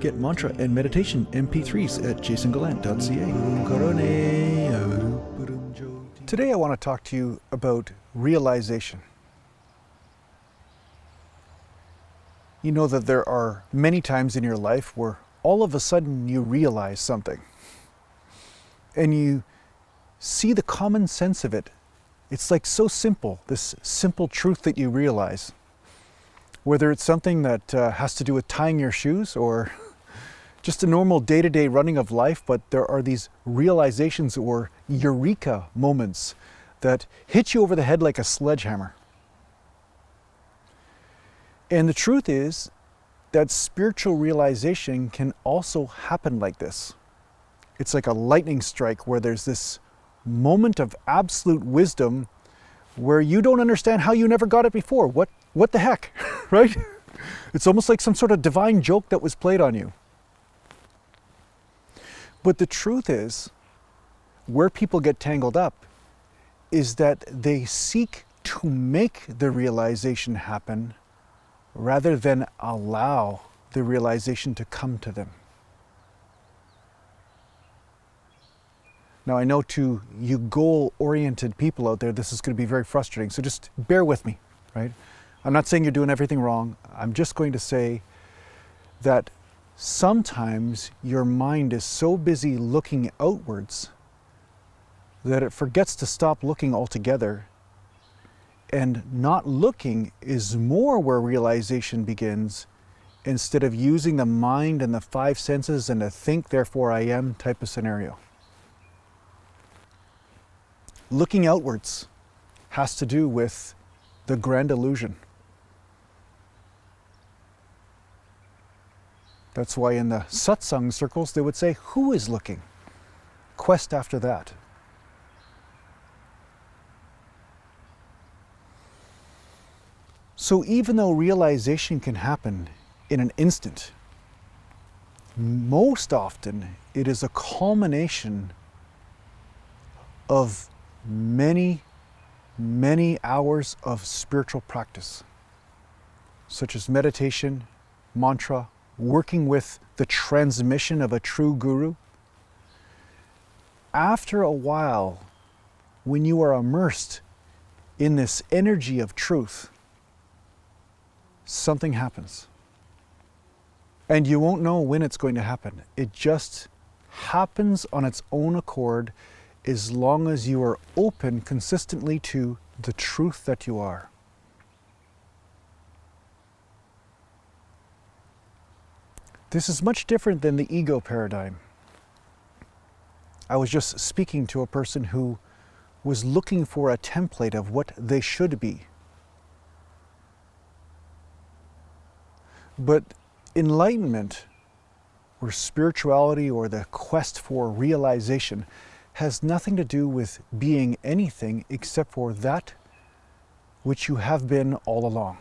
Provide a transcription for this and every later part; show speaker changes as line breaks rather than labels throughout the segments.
Get mantra and meditation MP3s at JasonGallant.ca. Today I want to talk to you about realization. You know that there are many times in your life where all of a sudden you realize something and you see the common sense of it. It's like so simple, this simple truth that you realize. Whether it's something that has to do with tying your shoes or just a normal day-to-day running of life, but there are these realizations or eureka moments that hit you over the head like a sledgehammer. And the truth is that spiritual realization can also happen like this. It's like a lightning strike where there's this moment of absolute wisdom where you don't understand how you never got it before. What the heck, right? It's almost like some sort of divine joke that was played on you. But the truth is, where people get tangled up is that they seek to make the realization happen rather than allow the realization to come to them. Now, I know to you goal-oriented people out there, this is going to be very frustrating, so just bear with me, right? I'm not saying you're doing everything wrong. I'm just going to say that sometimes your mind is so busy looking outwards that it forgets to stop looking altogether. And not looking is more where realization begins, instead of using the mind and the five senses and a think, therefore I am type of scenario. Looking outwards has to do with the grand illusion. That's why in the satsang circles they would say, who is looking? Quest after that. So even though realization can happen in an instant, most often it is a culmination of many, many hours of spiritual practice, such as meditation, mantra, working with the transmission of a true guru. After a while, when you are immersed in this energy of truth, something happens. And you won't know when it's going to happen. It just happens on its own accord as long as you are open consistently to the truth that you are. This is much different than the ego paradigm. I was just speaking to a person who was looking for a template of what they should be. But enlightenment, or spirituality, or the quest for realization, has nothing to do with being anything except for that which you have been all along.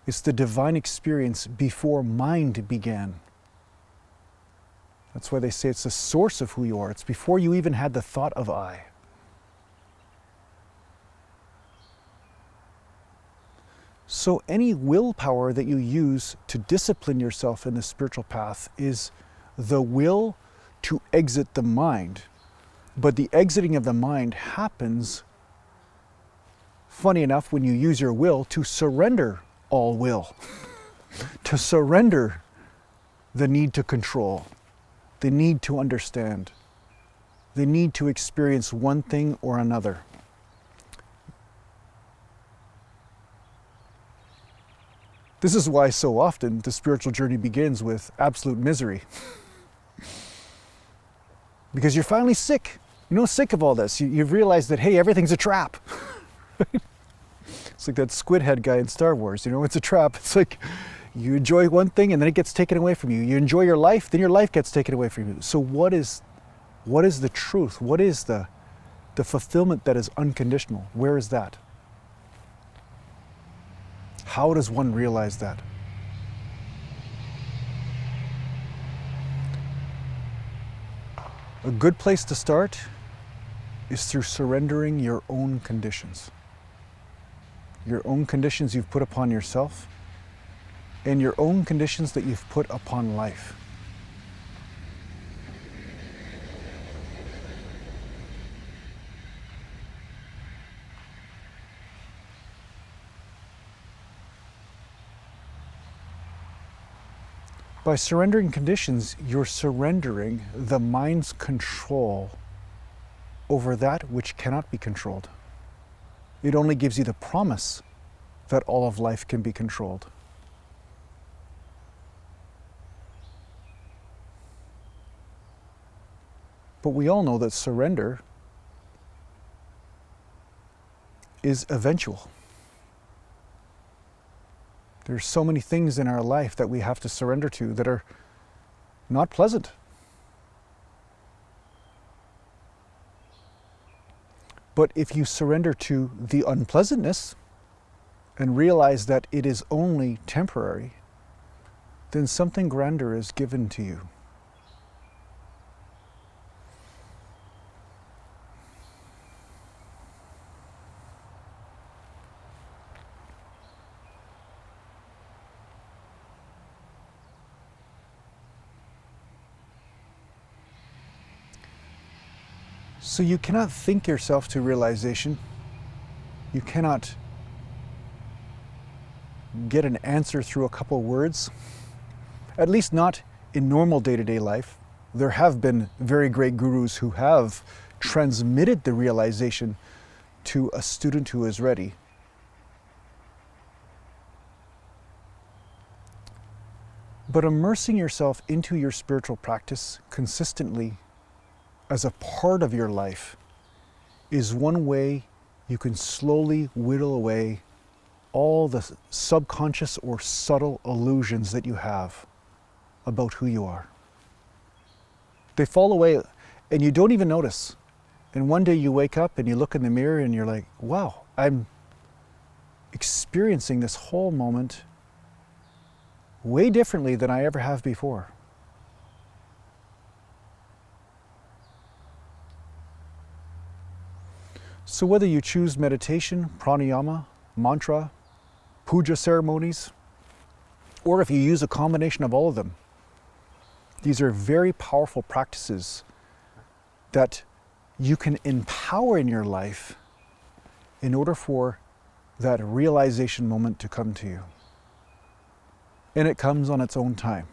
It's the divine experience before mind began. That's why they say it's the source of who you are. It's before you even had the thought of I. So any willpower that you use to discipline yourself in the spiritual path is the will to exit the mind. But the exiting of the mind happens, funny enough, when you use your will to surrender all will, to surrender the need to control, the need to understand, the need to experience one thing or another. This is why so often the spiritual journey begins with absolute misery. Because you're finally sick. Sick of all this. You've realized that, hey, everything's a trap. It's like that squid head guy in Star Wars, it's a trap. It's like you enjoy one thing and then it gets taken away from you. You enjoy your life, then your life gets taken away from you. So what is the truth? What is the fulfillment that is unconditional? Where is that? How does one realize that? A good place to start is through surrendering your own conditions. your own conditions you've put upon yourself, and your own conditions that you've put upon life. By surrendering conditions, you're surrendering the mind's control over that which cannot be controlled. It only gives you the promise that all of life can be controlled. But we all know that surrender is eventual. There's so many things in our life that we have to surrender to that are not pleasant. But if you surrender to the unpleasantness and realize that it is only temporary, then something grander is given to you. So you cannot think yourself to realization. You cannot get an answer through a couple words, at least not in normal day-to-day life. There have been very great gurus who have transmitted the realization to a student who is ready. But immersing yourself into your spiritual practice consistently as a part of your life is one way you can slowly whittle away all the subconscious or subtle illusions that you have about who you are. They fall away and you don't even notice. And one day you wake up and you look in the mirror and you're like, wow, I'm experiencing this whole moment way differently than I ever have before. So whether you choose meditation, pranayama, mantra, puja ceremonies, or if you use a combination of all of them, these are very powerful practices that you can empower in your life in order for that realization moment to come to you. And it comes on its own time.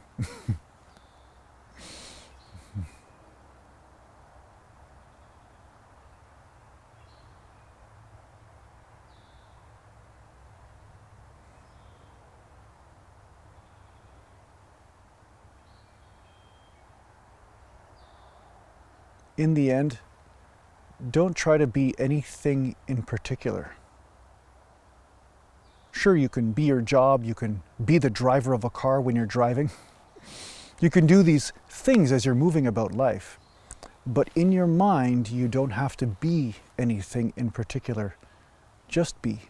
In the end, don't try to be anything in particular. Sure, you can be your job, you can be the driver of a car when you're driving. You can do these things as you're moving about life. But in your mind, you don't have to be anything in particular. Just be.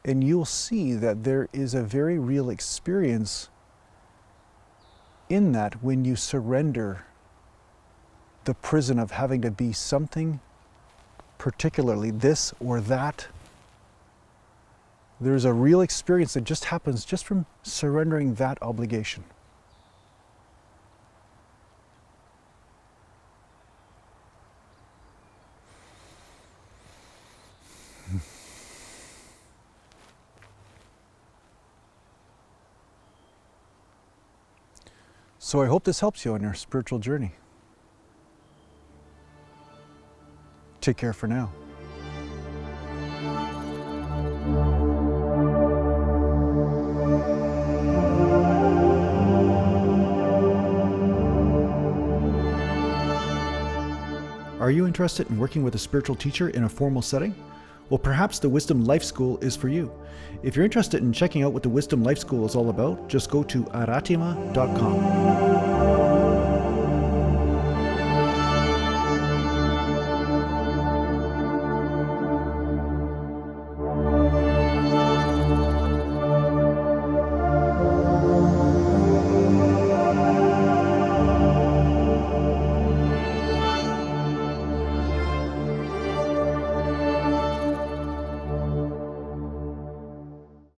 And you'll see that there is a very real experience in that when you surrender the prison of having to be something, particularly this or that. There's a real experience that just happens just from surrendering that obligation. So I hope this helps you on your spiritual journey. Take care for now. Are you interested in working with a spiritual teacher in a formal setting? Well, perhaps the Wisdom Life School is for you. If you're interested in checking out what the Wisdom Life School is all about, just go to aratima.com.